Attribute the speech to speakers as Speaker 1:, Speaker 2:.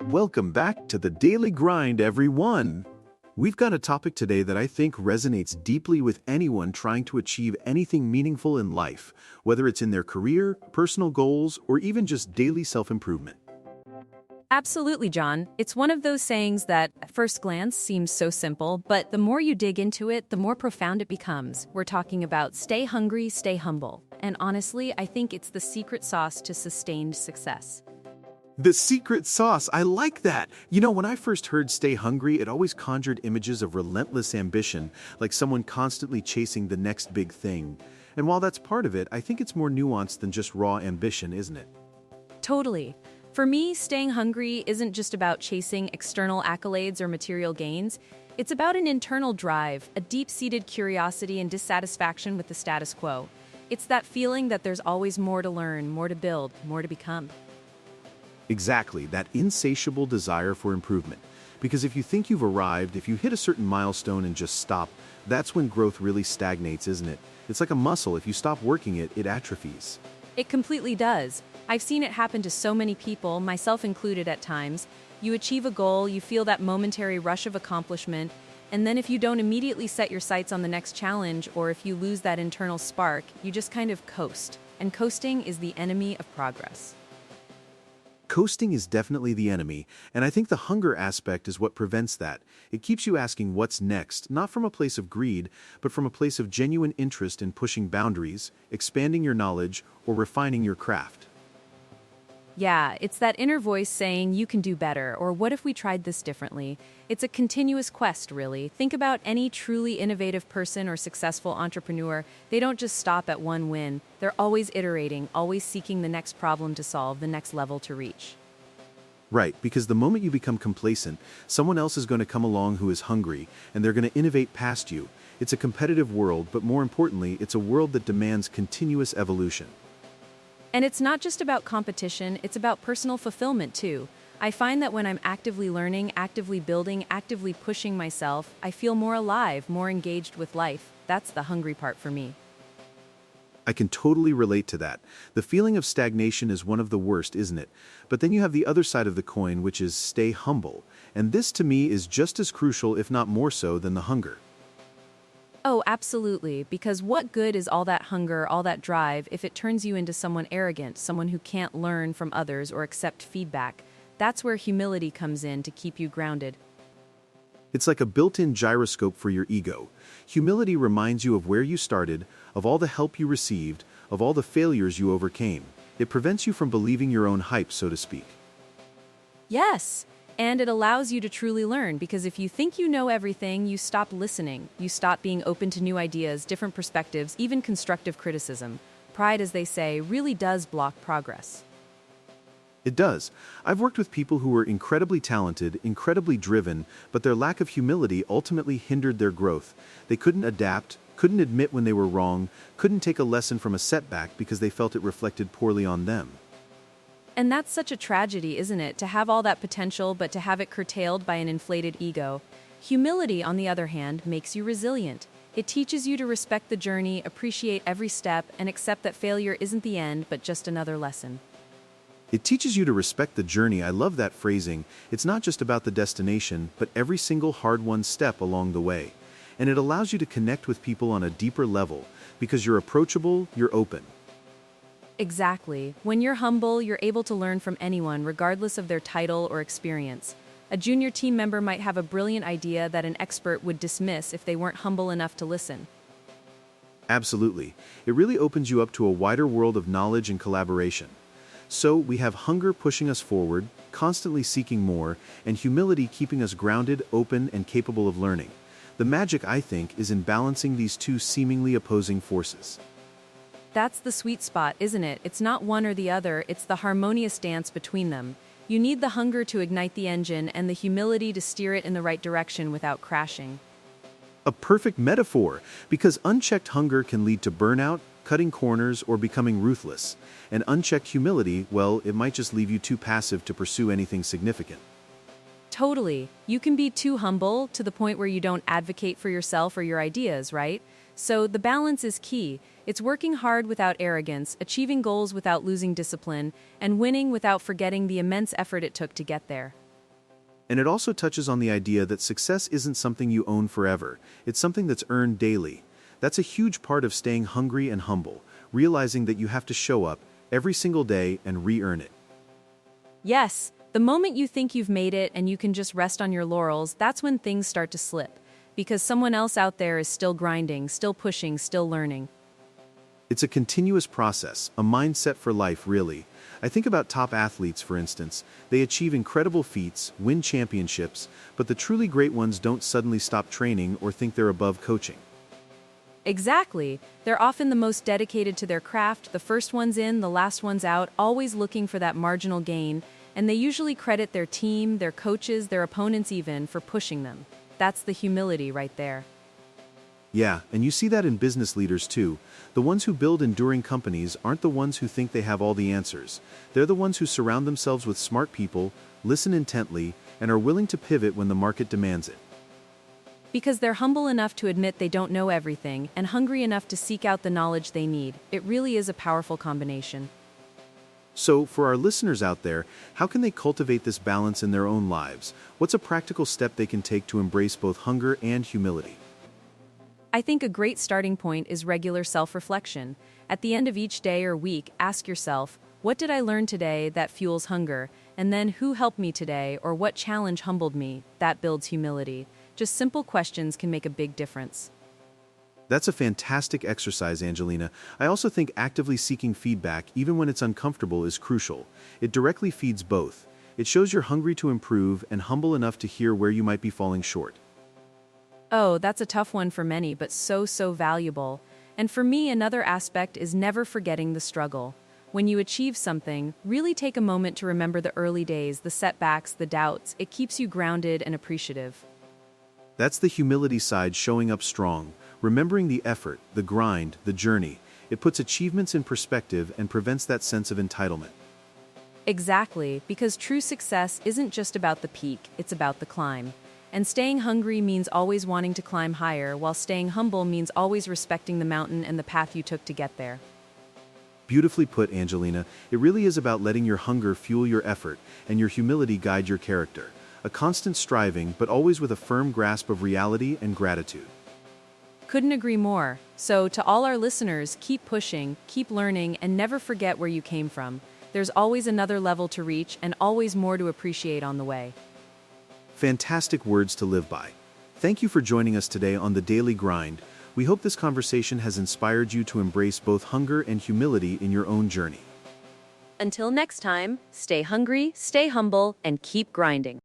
Speaker 1: Welcome back to the Daily Grind, everyone. We've got a topic today that I think resonates deeply with anyone trying to achieve anything meaningful in life, whether it's in their career, personal goals, or even just daily self-improvement.
Speaker 2: Absolutely, John. It's one of those sayings that, at first glance, seems so simple, but the more you dig into it, the more profound it becomes. We're talking about stay hungry, stay humble. And honestly, I think it's the secret sauce to sustained success.
Speaker 1: The secret sauce, I like that. You know, when I first heard stay hungry, it always conjured images of relentless ambition, like someone constantly chasing the next big thing. And while that's part of it, I think it's more nuanced than just raw ambition, isn't it?
Speaker 2: Totally. For me, staying hungry isn't just about chasing external accolades or material gains. It's about an internal drive, a deep-seated curiosity and dissatisfaction with the status quo. It's that feeling that there's always more to learn, more to build, more to become.
Speaker 1: Exactly, that insatiable desire for improvement. Because if you think you've arrived, if you hit a certain milestone and just stop, that's when growth really stagnates, isn't it? It's like a muscle. If you stop working it, it atrophies.
Speaker 2: It completely does. I've seen it happen to so many people, myself included at times. You achieve a goal, you feel that momentary rush of accomplishment, and then if you don't immediately set your sights on the next challenge, or if you lose that internal spark, you just kind of coast. And coasting is the enemy of progress.
Speaker 1: Coasting is definitely the enemy, and I think the hunger aspect is what prevents that. It keeps you asking what's next, not from a place of greed, but from a place of genuine interest in pushing boundaries, expanding your knowledge, or refining your craft.
Speaker 2: Yeah, it's that inner voice saying you can do better, or what if we tried this differently? It's a continuous quest, really. Think about any truly innovative person or successful entrepreneur. They don't just stop at one win. They're always iterating, always seeking the next problem to solve, the next level to reach.
Speaker 1: Right, because the moment you become complacent, someone else is going to come along who is hungry, and they're going to innovate past you. It's a competitive world, but more importantly, it's a world that demands continuous evolution.
Speaker 2: And it's not just about competition, it's about personal fulfillment too. I find that when I'm actively learning, actively building, actively pushing myself, I feel more alive, more engaged with life. That's the hungry part for me.
Speaker 1: I can totally relate to that. The feeling of stagnation is one of the worst, isn't it? But then you have the other side of the coin, which is stay humble. And this to me is just as crucial, if not more so, than the hunger.
Speaker 2: Oh, absolutely, because what good is all that hunger, all that drive, if it turns you into someone arrogant, someone who can't learn from others or accept feedback? That's where humility comes in to keep you grounded.
Speaker 1: It's like a built-in gyroscope for your ego. Humility reminds you of where you started, of all the help you received, of all the failures you overcame. It prevents you from believing your own hype, so to speak.
Speaker 2: Yes, and it allows you to truly learn, because if you think you know everything, you stop listening. You stop being open to new ideas, different perspectives, even constructive criticism. Pride, as they say, really does block progress.
Speaker 1: It does. I've worked with people who were incredibly talented, incredibly driven, but their lack of humility ultimately hindered their growth. They couldn't adapt, couldn't admit when they were wrong, couldn't take a lesson from a setback because they felt it reflected poorly on them.
Speaker 2: And that's such a tragedy, isn't it? To have all that potential, but to have it curtailed by an inflated ego. Humility, on the other hand, makes you resilient. It teaches you to respect the journey, appreciate every step, and accept that failure isn't the end, but just another lesson.
Speaker 1: It teaches you to respect the journey. I love that phrasing. It's not just about the destination, but every single hard-won step along the way. And it allows you to connect with people on a deeper level, because you're approachable, you're open.
Speaker 2: Exactly. When you're humble, you're able to learn from anyone, regardless of their title or experience. A junior team member might have a brilliant idea that an expert would dismiss if they weren't humble enough to listen.
Speaker 1: Absolutely. It really opens you up to a wider world of knowledge and collaboration. So we have hunger pushing us forward, constantly seeking more, and humility keeping us grounded, open, and capable of learning. The magic, I think, is in balancing these two seemingly opposing forces.
Speaker 2: That's the sweet spot, isn't it? It's not one or the other, it's the harmonious dance between them. You need the hunger to ignite the engine and the humility to steer it in the right direction without crashing.
Speaker 1: A perfect metaphor, because unchecked hunger can lead to burnout, cutting corners, or becoming ruthless. And unchecked humility, well, it might just leave you too passive to pursue anything significant.
Speaker 2: Totally. You can be too humble to the point where you don't advocate for yourself or your ideas, right? So the balance is key. It's working hard without arrogance, achieving goals without losing discipline, and winning without forgetting the immense effort it took to get there.
Speaker 1: And it also touches on the idea that success isn't something you own forever, it's something that's earned daily. That's a huge part of staying hungry and humble, realizing that you have to show up every single day and re-earn it.
Speaker 2: Yes, the moment you think you've made it and you can just rest on your laurels, that's when things start to slip. Because someone else out there is still grinding, still pushing, still learning.
Speaker 1: It's a continuous process, a mindset for life, really. I think about top athletes, for instance. They achieve incredible feats, win championships, but the truly great ones don't suddenly stop training or think they're above coaching.
Speaker 2: Exactly. They're often the most dedicated to their craft, the first ones in, the last ones out, always looking for that marginal gain, and they usually credit their team, their coaches, their opponents even, for pushing them. That's the humility right there.
Speaker 1: Yeah, and you see that in business leaders too. The ones who build enduring companies aren't the ones who think they have all the answers. They're the ones who surround themselves with smart people, listen intently, and are willing to pivot when the market demands it.
Speaker 2: Because they're humble enough to admit they don't know everything and hungry enough to seek out the knowledge they need. It really is a powerful combination.
Speaker 1: So, for our listeners out there, how can they cultivate this balance in their own lives? What's a practical step they can take to embrace both hunger and humility?
Speaker 2: I think a great starting point is regular self-reflection. At the end of each day or week, ask yourself, what did I learn today that fuels hunger? And then, who helped me today, or what challenge humbled me? That builds humility. Just simple questions can make a big difference.
Speaker 1: That's a fantastic exercise, Angelina. I also think actively seeking feedback, even when it's uncomfortable, is crucial. It directly feeds both. It shows you're hungry to improve and humble enough to hear where you might be falling short.
Speaker 2: Oh, that's a tough one for many, but so valuable. And for me, another aspect is never forgetting the struggle. When you achieve something, really take a moment to remember the early days, the setbacks, the doubts. It keeps you grounded and appreciative.
Speaker 1: That's the humility side showing up strong, remembering the effort, the grind, the journey. It puts achievements in perspective and prevents that sense of entitlement.
Speaker 2: Exactly, because true success isn't just about the peak, it's about the climb. And staying hungry means always wanting to climb higher, while staying humble means always respecting the mountain and the path you took to get there.
Speaker 1: Beautifully put, Angelina. It really is about letting your hunger fuel your effort and your humility guide your character. A constant striving, but always with a firm grasp of reality and gratitude.
Speaker 2: Couldn't agree more. So, to all our listeners, keep pushing, keep learning, and never forget where you came from. There's always another level to reach and always more to appreciate on the way.
Speaker 1: Fantastic words to live by. Thank you for joining us today on The Daily Grind. We hope this conversation has inspired you to embrace both hunger and humility in your own journey.
Speaker 2: Until next time, stay hungry, stay humble, and keep grinding.